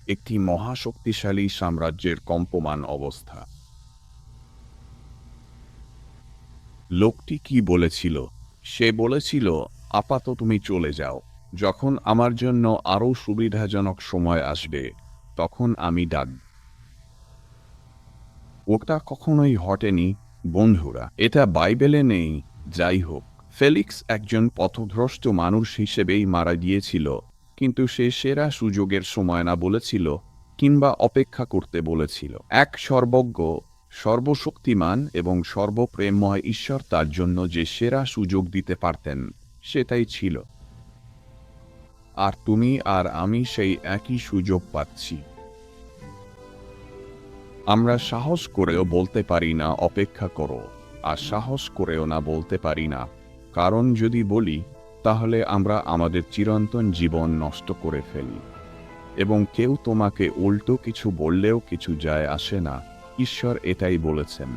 একটি মহাশক্তিশালী সাম্রাজ্যের কম্পমান অবস্থা। লোকটি কি বলেছিল? সে বলেছিল, আপাতত তুমি চলে যাও। যখন আমার জন্য আরও সুবিধাজনক সময় আসবে, তখন আমি ডাকব। ওটা কখনোই ঘটেনি, বন্ধুরা। এটা বাইবেলে নেই। যাই হোক, ফেলিক্স একজন পথভ্রষ্ট মানুষ হিসেবেই মারা গিয়েছিল, কিন্তু সে সেরা সুযোগের সময় না বলেছিল, কিংবা অপেক্ষা করতে বলেছিল। এক সর্বজ্ঞ, সর্বশক্তিমান এবং সর্বপ্রেমময় ঈশ্বর তার জন্য যে সেরা সুযোগ দিতে পারতেন, সেটাই ছিল। আর তুমি আর আমি সেই একই সুযোগ পাচ্ছি। আমরা সাহস করেও বলতে পারি না অপেক্ষা করো, আর সাহস করেও না বলতে পারি না, কারণ যদি বলি, তাহলে আমরা আমাদের চিরন্তন জীবন নষ্ট করে ফেলি। এবং কেউ তোমাকে উল্টো কিছু বললেও কিছু যায় আসে না, ঈশ্বর এটাই বলেছেন।